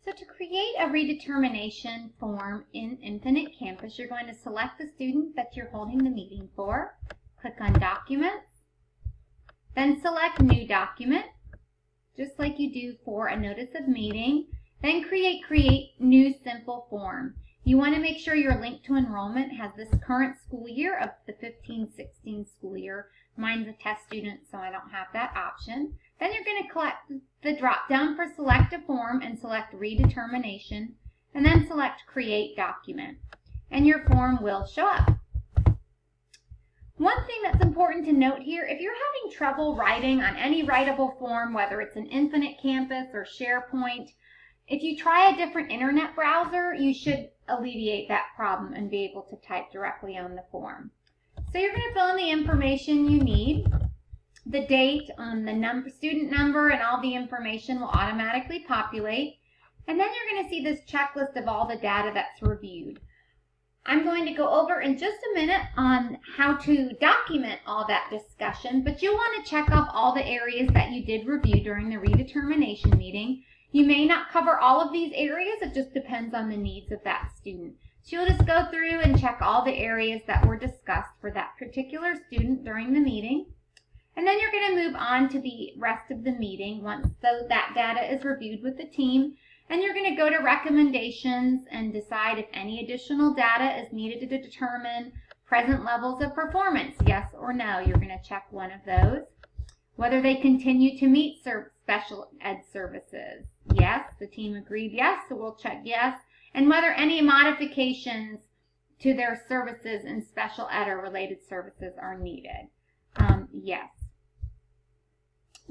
So to create a redetermination form in Infinite Campus, you're going to select the student that you're holding the meeting for, click on Documents, then select New Document, just like you do for a notice of meeting, then create New Simple Form. You want to make sure your link to enrollment has this current school year of the 15-16 school year. Mine's a test student, so I don't have that option. Then you're going to select the drop down for Select a Form and select Redetermination, and then select Create Document, and your form will show up. One thing that's important to note here, if you're having trouble writing on any writable form, whether it's an Infinite Campus or SharePoint, if you try a different internet browser, you should alleviate that problem and be able to type directly on the form. So you're going to fill in the information you need. The date, the student number, and all the information will automatically populate. And then you're going to see this checklist of all the data that's reviewed. I'm going to go over in just a minute on how to document all that discussion, but you'll want to check off all the areas that you did review during the redetermination meeting. You may not cover all of these areas, it just depends on the needs of that student. So you'll just go through and check all the areas that were discussed for that particular student during the meeting. And then you're going to move on to the rest of the meeting once that data is reviewed with the team. And you're going to go to recommendations and decide if any additional data is needed to determine present levels of performance, yes or no. You're going to check one of those. Whether they continue to meet special ed services. Yes, the team agreed yes, so we'll check yes. And whether any modifications to their services and special ed or related services are needed. Yes.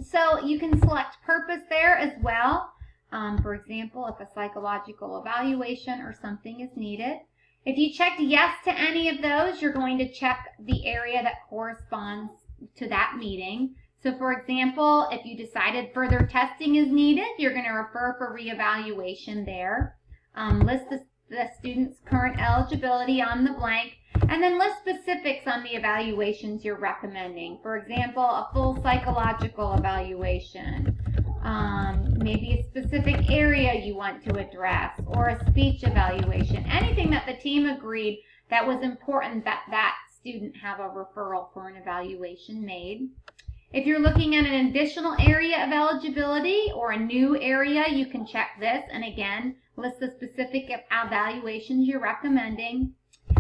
So you can select purpose there as well. For example, if a psychological evaluation or something is needed. If you checked yes to any of those, you're going to check the area that corresponds to that meeting. So for example, if you decided further testing is needed, you're going to refer for reevaluation there. List the student's current eligibility on the blank, and then list specifics on the evaluations you're recommending. For example, a full psychological evaluation, maybe a specific area you want to address, or a speech evaluation, anything that the team agreed that was important that that student have a referral for an evaluation made. If you're looking at an additional area of eligibility or a new area, you can check this and again, list the specific evaluations you're recommending.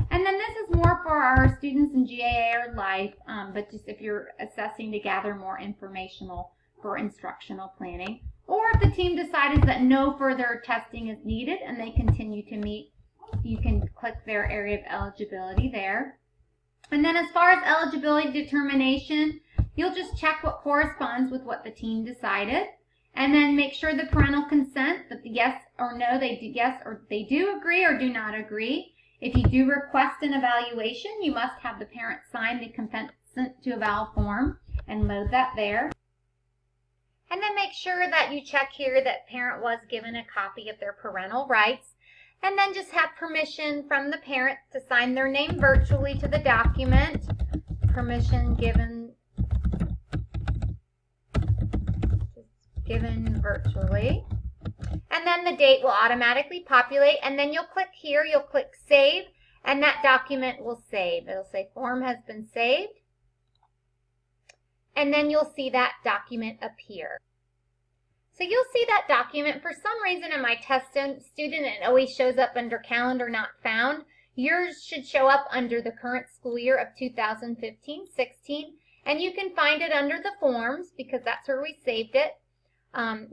And then this is more for our students in GAA or Life, but just if you're assessing to gather more informational for instructional planning. Or if the team decides that no further testing is needed and they continue to meet, you can click their area of eligibility there. And then as far as eligibility determination, you'll just check what corresponds with what the team decided, and then make sure the parental consent that the yes or no, they do agree or do not agree. If you do request an evaluation, you must have the parent sign the consent to eval form and load that there. And then make sure that you check here that parent was given a copy of their parental rights, and then just have permission from the parent to sign their name virtually to the document. Permission given virtually. And then the date will automatically populate, and then you'll click here, you'll click Save, and that document will save. It'll say form has been saved, and then you'll see that document appear. So you'll see that document. For some reason in my test student, it always shows up under Calendar Not Found. Yours should show up under the current school year of 2015-16, and you can find it under the forms because that's where we saved it.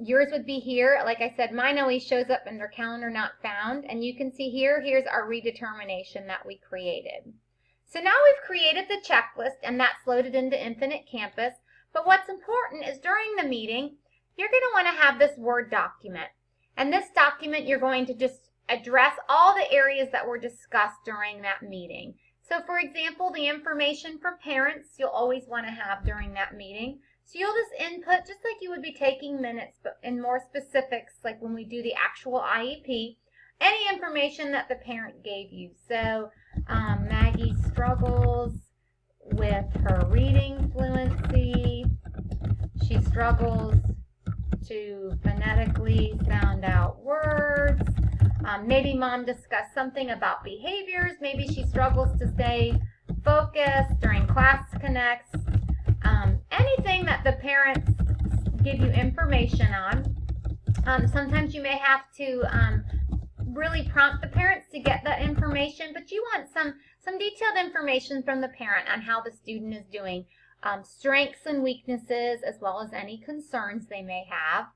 Yours would be here. Like I said, mine always shows up under Calendar Not Found, and you can see here's our redetermination that we created. So now we've created the checklist, and that's loaded into Infinite Campus, but what's important is during the meeting, you're going to want to have this Word document, and this document you're going to just address all the areas that were discussed during that meeting. So for example, the information from parents you'll always want to have during that meeting. So you'll just input, just like you would be taking minutes, but in more specifics, like when we do the actual IEP, any information that the parent gave you. So Maggie struggles with her reading fluency. She struggles to phonetically sound out words. Maybe mom discussed something about behaviors. Maybe she struggles to stay focused during class connects. Anything that the parents give you information on. Sometimes you may have to really prompt the parents to get that information, but you want some detailed information from the parent on how the student is doing, strengths and weaknesses, as well as any concerns they may have.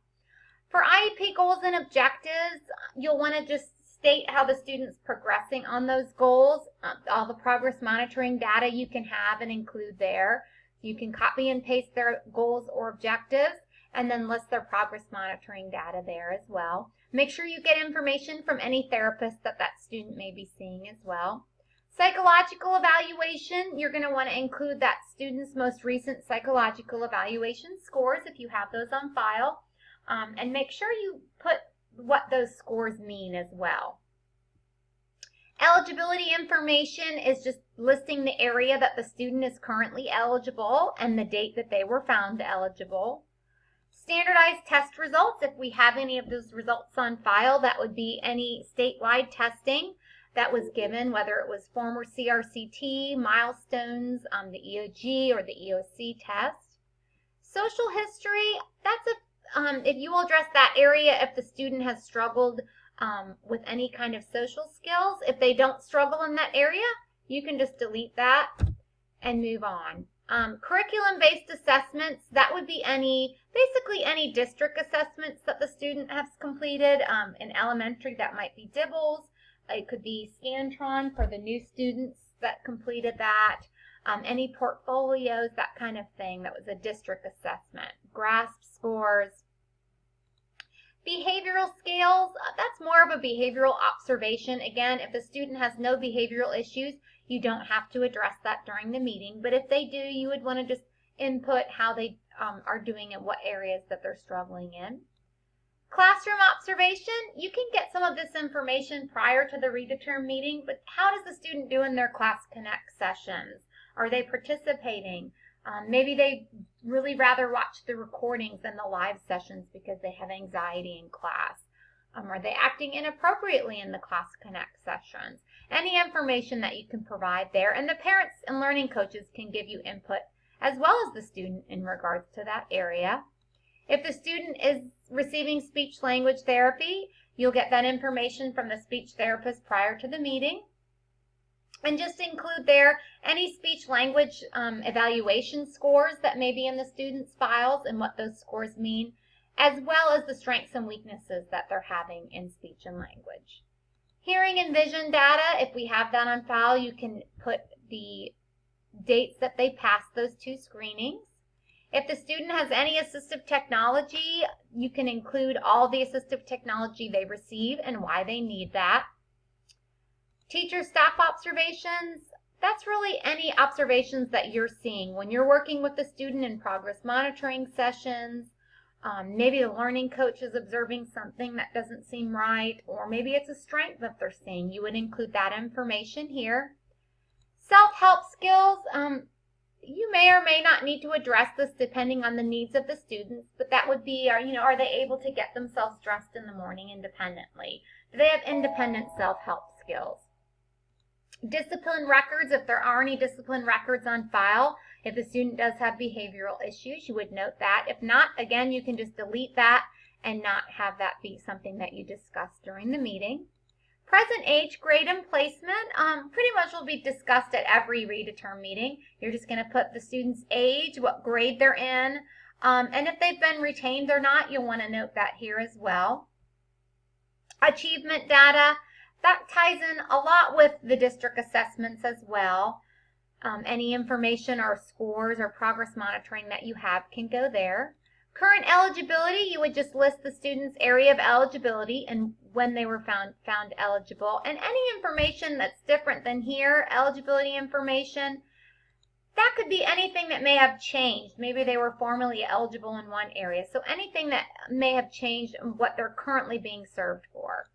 For IEP goals and objectives, you'll want to just state how the student's progressing on those goals, all the progress monitoring data you can have and include there. You can copy and paste their goals or objectives and then list their progress monitoring data there as well. Make sure you get information from any therapist that student may be seeing as well. Psychological evaluation, you're going to want to include that student's most recent psychological evaluation scores if you have those on file. And make sure you put what those scores mean as well. Eligibility information is just listing the area that the student is currently eligible and the date that they were found eligible. Standardized test results, if we have any of those results on file, that would be any statewide testing that was given, whether it was former CRCT, milestones, the EOG or the EOC test. Social history, that's if you will address that area if the student has struggled with any kind of social skills. If they don't struggle in that area, you can just delete that and move on. Curriculum-based assessments, that would be basically any district assessments that the student has completed. In elementary, that might be DIBELS. It could be Scantron for the new students that completed that. Any portfolios, that kind of thing. That was a district assessment. GRASP scores. Behavioral scales, that's more of a behavioral observation. Again, if the student has no behavioral issues, you don't have to address that during the meeting. But if they do, you would want to just input how they are doing and what areas that they're struggling in. Classroom observation, you can get some of this information prior to the redeterm meeting, but how does the student do in their Class Connect sessions? Are they participating? Maybe they really rather watch the recordings than the live sessions because they have anxiety in class. Are they acting inappropriately in the Class Connect sessions? Any information that you can provide there, and the parents and learning coaches can give you input as well as the student in regards to that area. If the student is receiving speech language therapy, you'll get that information from the speech therapist prior to the meeting. And just include there any speech language evaluation scores that may be in the student's files and what those scores mean, as well as the strengths and weaknesses that they're having in speech and language. Hearing and vision data, if we have that on file, you can put the dates that they passed those 2 screenings. If the student has any assistive technology, you can include all the assistive technology they receive and why they need that. Teacher staff observations, that's really any observations that you're seeing when you're working with the student in progress monitoring sessions. Maybe the learning coach is observing something that doesn't seem right, or maybe it's a strength that they're seeing. You would include that information here. Self-help skills, you may or may not need to address this depending on the needs of the students, but that would be, are they able to get themselves dressed in the morning independently? Do they have independent self-help skills? Discipline records, if there are any discipline records on file, if the student does have behavioral issues, you would note that. If not, again, you can just delete that and not have that be something that you discuss during the meeting. Present age, grade, and placement pretty much will be discussed at every redeterm meeting. You're just going to put the student's age, what grade they're in, and if they've been retained or not, you'll want to note that here as well. Achievement data, that ties in a lot with the district assessments as well. Any information or scores or progress monitoring that you have can go there. Current eligibility, you would just list the student's area of eligibility and when they were found eligible. And any information that's different than here, eligibility information, that could be anything that may have changed. Maybe they were formerly eligible in one area. So anything that may have changed and what they're currently being served for.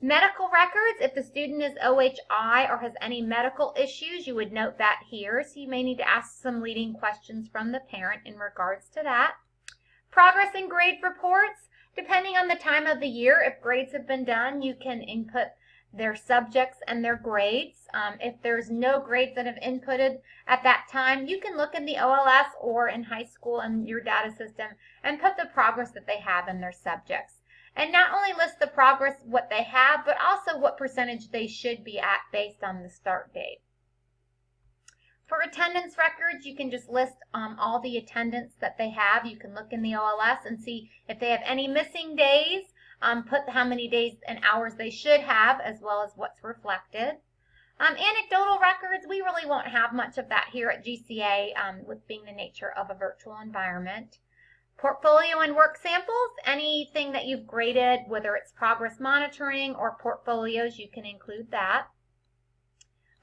Medical records, if the student is OHI or has any medical issues, you would note that here. So you may need to ask some leading questions from the parent in regards to that. Progress and grade reports, Depending on the time of the year, if grades have been done, you can input their subjects and their grades. If there's no grades that have inputted at that time, you can look in the OLS or in high school in your data system and put the progress that they have in their subjects. And not only list the progress, what they have, but also what percentage they should be at based on the start date. For attendance records, you can just list all the attendance that they have. You can look in the OLS and see if they have any missing days, put how many days and hours they should have, as well as what's reflected. Anecdotal records, we really won't have much of that here at GCA with being the nature of a virtual environment. Portfolio and work samples, anything that you've graded, whether it's progress monitoring or portfolios, you can include that.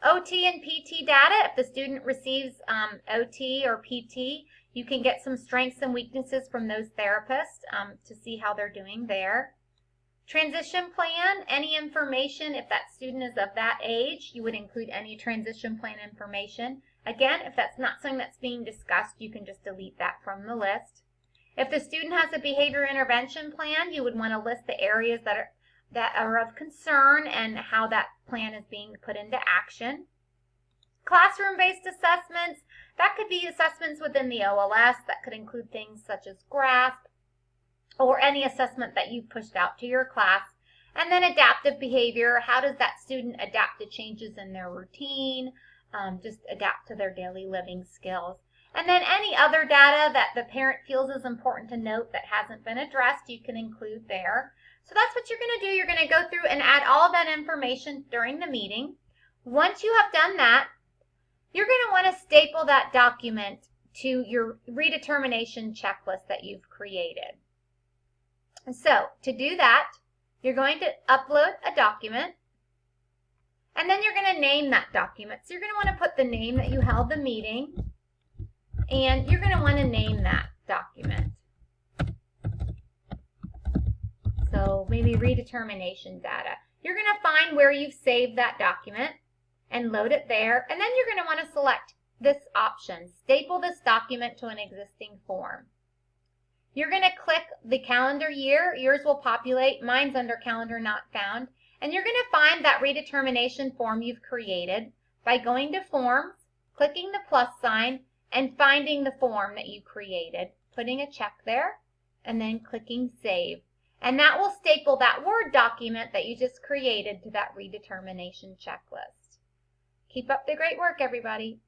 OT and PT data, if the student receives OT or PT, you can get some strengths and weaknesses from those therapists to see how they're doing there. Transition plan, any information, if that student is of that age, you would include any transition plan information. Again, if that's not something that's being discussed, you can just delete that from the list. If the student has a behavior intervention plan, you would want to list the areas that are of concern and how that plan is being put into action. Classroom-based assessments, that could be assessments within the OLS that could include things such as GRASP or any assessment that you've pushed out to your class. And then adaptive behavior, how does that student adapt to changes in their routine, just adapt to their daily living skills. And then any other data that the parent feels is important to note that hasn't been addressed, you can include there. So that's what you're going to do. You're going to go through and add all of that information during the meeting. Once you have done that, you're going to want to staple that document to your redetermination checklist that you've created. And so to do that, you're going to upload a document, and then you're going to name that document. So you're going to want to put the name that you held the meeting, and you're going to want to name that document. So maybe redetermination data. You're going to find where you've saved that document and load it there. And then you're going to want to select this option, staple this document to an existing form. You're going to click the calendar year. Yours will populate. Mine's under calendar not found. And you're going to find that redetermination form you've created by going to forms, clicking the plus sign, and finding the form that you created, putting a check there, and then clicking save. And that will staple that Word document that you just created to that redetermination checklist. Keep up the great work, everybody.